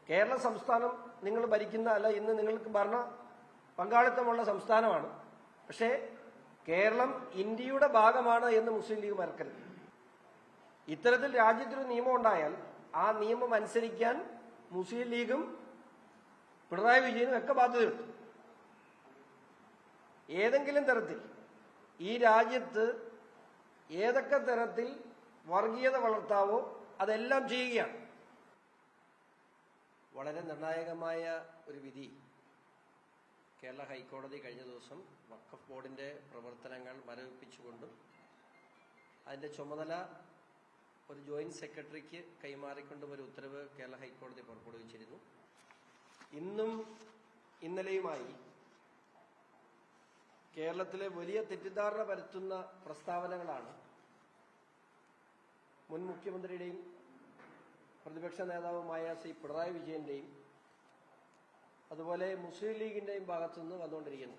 കേരള സംസ്ഥാനം നിങ്ങൾ ഭരിക്കുന്ന അല്ല ഇന്ന് നിങ്ങൾക്ക് ഭരണ പങ്കാളിത്തമുള്ള സംസ്ഥാനമാണ്. പക്ഷേ കേരളം ഇന്ത്യയുടെ ഭാഗമാണ് എന്ന് മുസ്ലിം ലീഗ് മറക്കരുത്. ഇത്തരത്തിൽ രാജ്യത്തൊരു നിയമം ഉണ്ടായാൽ ആ നിയമം അനുസരിക്കാൻ മുസ്ലിം ലീഗും പിണറായി വിജയനും ഒക്കെ ബാധ്യതയുണ്ട്. ഏതെങ്കിലും തരത്തിൽ ഈ രാജ്യത്ത് ഏതൊക്കെ തരത്തിൽ വർഗീയത വളർത്താവോ അതെല്ലാം ചെയ്യുകയാണ്. വളരെ നിർണായകമായ ഒരു വിധി കേരള ഹൈക്കോടതി കഴിഞ്ഞ ദിവസം വഖഫ് ബോർഡിന്റെ പ്രവർത്തനങ്ങൾ മരവിപ്പിച്ചുകൊണ്ടും അതിന്റെ ചുമതല ഒരു ജോയിന്റ് സെക്രട്ടറിക്ക് കൈമാറിക്കൊണ്ടും ഒരു ഉത്തരവ് കേരള ഹൈക്കോടതി പുറപ്പെടുവിച്ചിരുന്നു. ഇന്നും ഇന്നലെയുമായി കേരളത്തിലെ വലിയ തെറ്റിദ്ധാരണ പരത്തുന്ന പ്രസ്താവനകളാണ് മുൻ മുഖ്യമന്ത്രിയുടെയും പ്രതിപക്ഷ നേതാവുമായ ശ്രീ പിണറായി വിജയന്റെയും അതുപോലെ മുസ്ലിം ലീഗിന്റെയും ഭാഗത്തുനിന്ന് വന്നുകൊണ്ടിരിക്കുന്നു.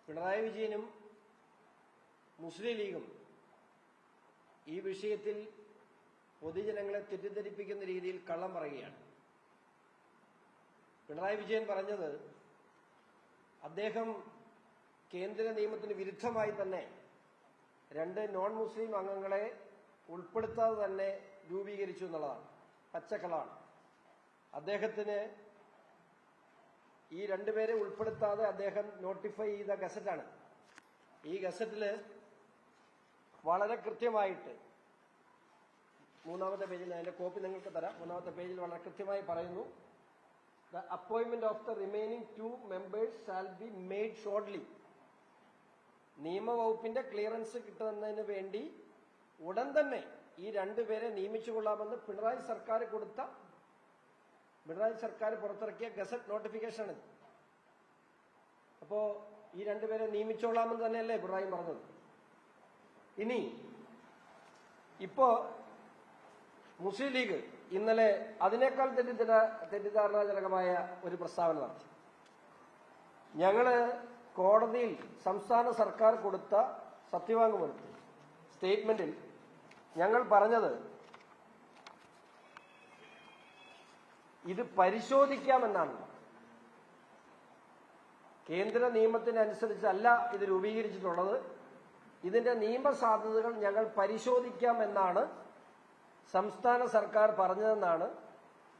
പിണറായി വിജയനും മുസ്ലിം ലീഗും ഈ വിഷയത്തിൽ പൊതുജനങ്ങളെ തെറ്റിദ്ധരിപ്പിക്കുന്ന രീതിയിൽ കള്ളം പറയുകയാണ്. പിണറായി വിജയൻ പറഞ്ഞത് അദ്ദേഹം കേന്ദ്ര നിയമത്തിന് വിരുദ്ധമായി തന്നെ 2 നോൺ മുസ്ലിം അംഗങ്ങളെ ഉൾപ്പെടുത്താതെ തന്നെ രൂപീകരിച്ചു എന്നുള്ളതാണ്. പച്ചക്കളാണ്. അദ്ദേഹത്തിന് ഈ 2 പേരെ ഉൾപ്പെടുത്താതെ അദ്ദേഹം നോട്ടിഫൈ ചെയ്ത ഗസറ്റാണ്. ഈ ഗസറ്റിൽ വളരെ കൃത്യമായിട്ട് 3-ാമത്തെ പേജിൽ, അതിന്റെ കോപ്പി നിങ്ങൾക്ക് തരാം. 3-ാമത്തെ പേജിൽ വളരെ കൃത്യമായി പറയുന്നു, the appointment of the remaining 2 members shall be made shortly. നിയമവകുപ്പിന്റെ ക്ലിയറൻസ് കിട്ടുന്നതിന് വേണ്ടി ഉടൻ തന്നെ ഈ 2 പേരെ നിയമിച്ചുകൊള്ളാമെന്ന് പിണറായി സർക്കാർ പുറത്തിറക്കിയ ഗസറ്റ് നോട്ടിഫിക്കേഷനാണിത്. അപ്പോ ഈ 2 പേരെ നിയമിച്ചോളാമെന്ന് തന്നെയല്ലേ പിണറായി പറഞ്ഞത്. ഇനി ഇപ്പോ മുസ്ലിം ലീഗ് ഇന്നലെ അതിനേക്കാൾ തെറ്റിദ്ധാരണാജനകമായ ഒരു പ്രസ്താവന നടത്തി. ഞങ്ങള് കോടതിയിൽ സംസ്ഥാന സർക്കാർ കൊടുത്ത സത്യവാങ്മൂലത്തിൽ സ്റ്റേറ്റ്മെന്റിൽ ഞങ്ങൾ പറഞ്ഞത് ഇത് പരിശോധിക്കാമെന്നാണ്. കേന്ദ്ര നിയമത്തിനനുസരിച്ചല്ല ഇത് രൂപീകരിച്ചിട്ടുള്ളത്. ഇതിന്റെ നിയമസാധ്യതകൾ ഞങ്ങൾ പരിശോധിക്കാമെന്നാണ് സംസ്ഥാന സർക്കാർ പറഞ്ഞതെന്നാണ്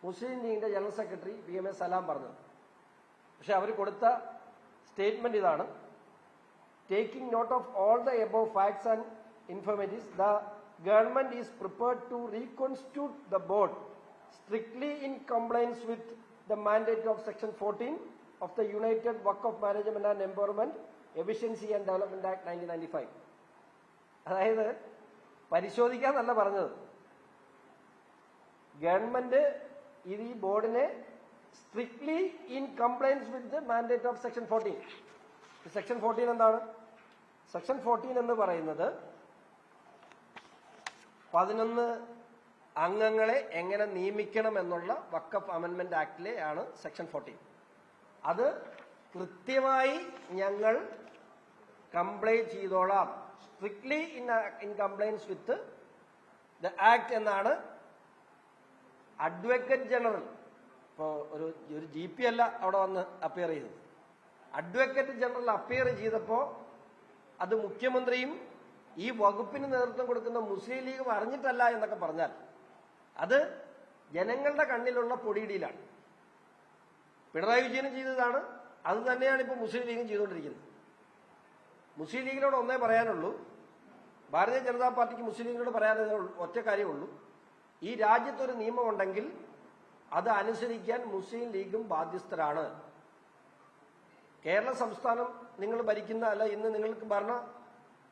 മുസ്ലിം ലീഗിന്റെ ജനറൽ സെക്രട്ടറി PM സലാം പറഞ്ഞത്. പക്ഷെ അവർ കൊടുത്ത സ്റ്റേറ്റ്മെന്റ് ഇതാണ്: taking note of all the above facts and informatives, the government is prepared to reconstitute the board strictly in compliance with the mandate of Section 14 of the United Waqf Management and Empowerment, Efficiency and Development Act 1995. അതായത് പരിശോധിക്കാന്നല്ല പറഞ്ഞത്, government ഈ ബോർഡിനെ strictly in compliance with the mandate of Section 14. Section 14 എന്താണ്? Section 14 എന്ന് പറയുന്നത് 11 അംഗങ്ങളെ എങ്ങനെ നിയമിക്കണം എന്നുള്ള വഖഫ് അമെന്റ്മെന്റ് ആക്ടിലെ ആണ് Section 14. അത് കൃത്യമായി ഞങ്ങൾ കംപ്ലൈ ചെയ്തോളാം, strictly in compliance with the act എന്നാണ് അഡ്വക്കേറ്റ് ജനറൽ. ഇപ്പോ ഒരു GP അല്ല അവിടെ വന്ന് അപ്പിയർ ചെയ്തത്. അഡ്വക്കേറ്റ് ജനറൽ അപ്പിയർ ചെയ്തപ്പോ അത് മുഖ്യമന്ത്രിയും ഈ വകുപ്പിന് നേതൃത്വം കൊടുക്കുന്ന മുസ്ലിം ലീഗും അറിഞ്ഞിട്ടല്ല എന്നൊക്കെ പറഞ്ഞാൽ അത് ജനങ്ങളുടെ കണ്ണിലുള്ള പൊടിയിടിയിലാണ്. പിണറായി വിജയനും ചെയ്തതാണ്, അത് തന്നെയാണ് ഇപ്പോൾ മുസ്ലിം ലീഗും ചെയ്തുകൊണ്ടിരിക്കുന്നത്. മുസ്ലിം ലീഗിനോട് ഒന്നേ പറയാനുള്ളൂ, ഭാരതീയ ജനതാ പാർട്ടിക്ക് മുസ്ലിം ലീഗിനോട് പറയാനുള്ള ഒറ്റ കാര്യമുള്ളൂ: ഈ രാജ്യത്തൊരു നിയമമുണ്ടെങ്കിൽ അത് അനുസരിക്കാൻ മുസ്ലിം ലീഗും ബാധ്യസ്ഥരാണ്. കേരള സംസ്ഥാനം നിങ്ങൾ ഭരിക്കുന്ന അല്ല ഇന്ന് നിങ്ങൾക്ക് ഭരണ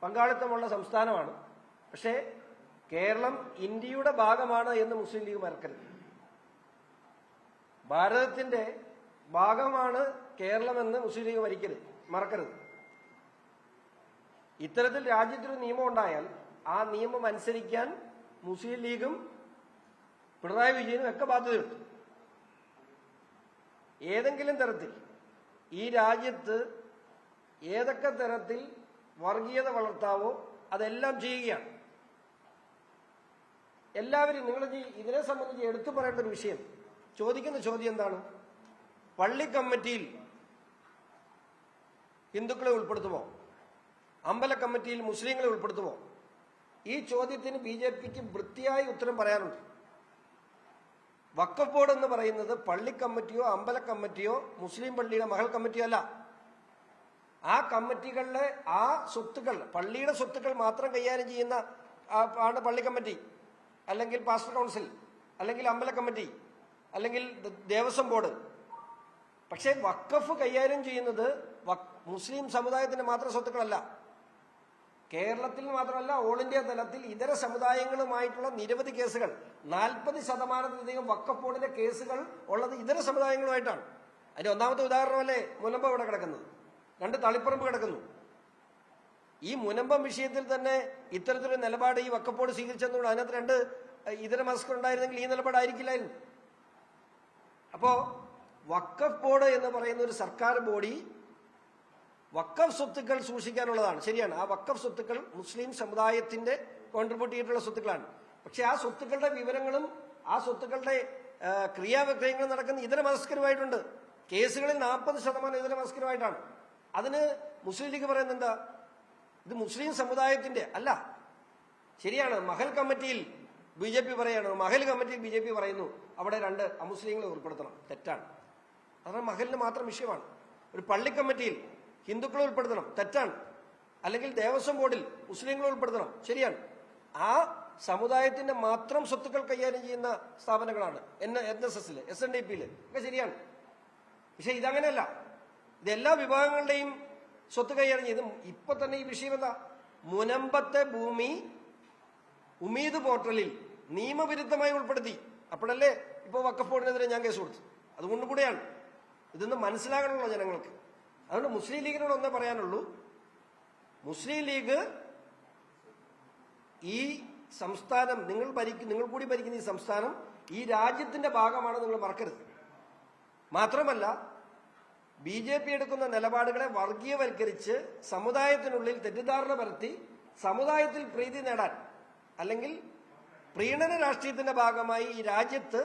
പങ്കാളിത്തമുള്ള സംസ്ഥാനമാണ്. പക്ഷേ കേരളം ഇന്ത്യയുടെ ഭാഗമാണ് എന്ന് മുസ്ലിം ലീഗ് മറക്കരുത്. ഭാരതത്തിന്റെ ഭാഗമാണ് കേരളമെന്ന് മുസ്ലിം ലീഗ് മറക്കരുത്. ഇത്തരത്തിൽ രാജ്യത്തൊരു നിയമം ഉണ്ടായാൽ ആ നിയമം അനുസരിക്കാൻ മുസ്ലിം ലീഗും പിണറായി വിജയനും ഒക്കെ ബാധ്യതയുണ്ട്. ഏതെങ്കിലും തരത്തിൽ ഈ രാജ്യത്ത് ഏതൊക്കെ തരത്തിൽ വർഗീയത വളർത്താവോ അതെല്ലാം ചെയ്യുകയാണ്. എല്ലാവരും നിങ്ങൾ ഇതിനെ സംബന്ധിച്ച് എടുത്തു പറയേണ്ട ഒരു വിഷയം, ചോദിക്കുന്ന ചോദ്യം എന്താണ്? പള്ളി കമ്മിറ്റിയിൽ ഹിന്ദുക്കളെ ഉൾപ്പെടുത്തുമോ? അമ്പല കമ്മിറ്റിയിൽ മുസ്ലിങ്ങളെ ഉൾപ്പെടുത്തുമോ? ഈ ചോദ്യത്തിന് BJPക്ക് വൃത്തിയായി ഉത്തരം പറയാനുണ്ട്. വഖഫ് ബോർഡ് എന്ന് പറയുന്നത് പള്ളി കമ്മിറ്റിയോ അമ്പല കമ്മിറ്റിയോ മുസ്ലിം പള്ളിയുടെ മഹൽ കമ്മിറ്റിയോ അല്ല. ആ കമ്മിറ്റികളിലെ ആ സ്വത്തുക്കൾ, പള്ളിയുടെ സ്വത്തുക്കൾ മാത്രം കൈകാര്യം ചെയ്യുന്ന ആണ് പള്ളി കമ്മിറ്റി, അല്ലെങ്കിൽ പാസ്റ്റർ കൗൺസിൽ, അല്ലെങ്കിൽ അമ്പല കമ്മിറ്റി, അല്ലെങ്കിൽ ദേവസ്വം ബോർഡ്. പക്ഷേ വഖഫ് കൈകാര്യം ചെയ്യുന്നത് മുസ്ലിം സമുദായത്തിന്റെ മാത്രം സ്വത്തുക്കളല്ല. കേരളത്തിൽ മാത്രമല്ല, ഓൾ ഇന്ത്യ തലത്തിൽ ഇതര സമുദായങ്ങളുമായിട്ടുള്ള നിരവധി കേസുകൾ, 40% വഖഫ് ബോർഡിലെ കേസുകൾ ഉള്ളത് ഇതര സമുദായങ്ങളുമായിട്ടാണ്. അതിന്റെ ഒന്നാമത്തെ ഉദാഹരണമല്ലേ മുനമ്പം ഇവിടെ കിടക്കുന്നത്, 2 തളിപ്പറമ്പ് കിടക്കുന്നു. ഈ മുനമ്പം വിഷയത്തിൽ തന്നെ ഇത്തരത്തിലൊരു നിലപാട് ഈ വഖഫ് ബോർഡ് സ്വീകരിച്ചെന്നുള്ളൂ. അതിനകത്ത് 2 ഇതര മതസ്ഥർ ഉണ്ടായിരുന്നെങ്കിൽ ഈ നിലപാടായിരിക്കില്ലായിരുന്നു. അപ്പോ വഖഫ് ബോർഡ് എന്ന് പറയുന്ന ഒരു സർക്കാർ ബോഡി വഖഫ് സ്വത്തുക്കൾ സൂക്ഷിക്കാനുള്ളതാണ്. ശരിയാണ്, ആ വഖഫ് സ്വത്തുക്കൾ മുസ്ലിം സമുദായത്തിന്റെ കോൺട്രിബ്യൂട്ട് ചെയ്തിട്ടുള്ള സ്വത്തുക്കളാണ്. പക്ഷെ ആ സ്വത്തുക്കളുടെ വിവരങ്ങളും ആ സ്വത്തുക്കളുടെ ക്രിയാവിക്രയങ്ങളും നടക്കുന്ന ഇതര മതസ്ഥരുമായിട്ടുണ്ട്. കേസുകളിൽ 40% ഇതര മതസ്ഥരുമായിട്ടാണ്. അതിന് മുസ്ലിം ലീഗ് പറയുന്നത് എന്താ? ഇത് മുസ്ലിം സമുദായത്തിന്റെ അല്ല. ശരിയാണ്, മഹൽ കമ്മിറ്റിയിൽ BJP പറയാണ്, മഹൽ കമ്മിറ്റിയിൽ BJP പറയുന്നു അവിടെ 2 അമുസ്ലിങ്ങളെ ഉൾപ്പെടുത്തണം. തെറ്റാണ്. അതാണ് മഹലിന് മാത്രം വിഷയമാണ്. ഒരു പള്ളി കമ്മിറ്റിയിൽ ഹിന്ദുക്കളെ ഉൾപ്പെടുത്തണം, തെറ്റാണ്. അല്ലെങ്കിൽ ദേവസ്വം ബോർഡിൽ മുസ്ലിങ്ങളെ ഉൾപ്പെടുത്തണം, ശരിയാണ്. ആ സമുദായത്തിന്റെ മാത്രം സ്വത്തുക്കൾ കൈകാര്യം ചെയ്യുന്ന സ്ഥാപനങ്ങളാണ് NSSൽ, SNDPയിൽ ഒക്കെ ശരിയാണ്. പക്ഷെ ഇതങ്ങനെയല്ല. ഇതെല്ലാ വിഭാഗങ്ങളുടെയും സ്വത്ത് കൈകാര്യം ചെയ്ത് ഇപ്പൊ തന്നെ ഈ വിഷയം എന്താ? മുനമ്പത്തെ ഭൂമി ഉമീദ് പോർട്ടലിൽ നിയമവിരുദ്ധമായി ഉൾപ്പെടുത്തി. അപ്പോഴല്ലേ ഇപ്പൊ വഖഫ് ബോർഡിനെതിരെ ഞാൻ കേസ് കൊടുത്തു. അതുകൊണ്ട് കൂടെയാണ് ഇതൊന്ന് മനസ്സിലാകണമല്ലോ ജനങ്ങൾക്ക്. അതുകൊണ്ട് മുസ്ലിം ലീഗിനോട് ഒന്നേ പറയാനുള്ളൂ, മുസ്ലിം ലീഗ് ഈ സംസ്ഥാനം നിങ്ങൾ കൂടി ഭരിക്കുന്ന ഈ സംസ്ഥാനം ഈ രാജ്യത്തിന്റെ ഭാഗമാണ്, നിങ്ങൾ മറക്കരുത്. മാത്രമല്ല BJP എടുക്കുന്ന നിലപാടുകളെ വർഗീയവൽക്കരിച്ച് സമുദായത്തിനുള്ളിൽ തെറ്റിദ്ധാരണ പരത്തി സമുദായത്തിൽ പ്രീതി നേടാൻ, അല്ലെങ്കിൽ പ്രീണന രാഷ്ട്രീയത്തിന്റെ ഭാഗമായി ഈ രാജ്യത്ത്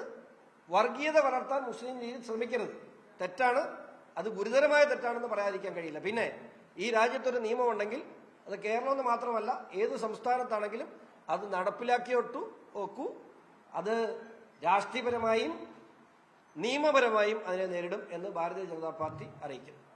വർഗീയത വളർത്താൻ മുസ്ലിം ലീഗ് ശ്രമിക്കരുത്. തെറ്റാണ്, അത് ഗുരുതരമായ തെറ്റാണെന്ന് പറയാതിരിക്കാൻ കഴിയില്ല. പിന്നെ ഈ രാജ്യത്തൊരു നിയമമുണ്ടെങ്കിൽ അത് കേരളമെന്ന് മാത്രമല്ല ഏത് സംസ്ഥാനത്താണെങ്കിലും അത് നടപ്പിലാക്കിയൊക്കൂ. അത് രാഷ്ട്രീയപരമായും നിയമപരമായും അതിനെ നേരിടും എന്ന് ഭാരതീയ ജനതാ പാർട്ടി അറിയിക്കുന്നു.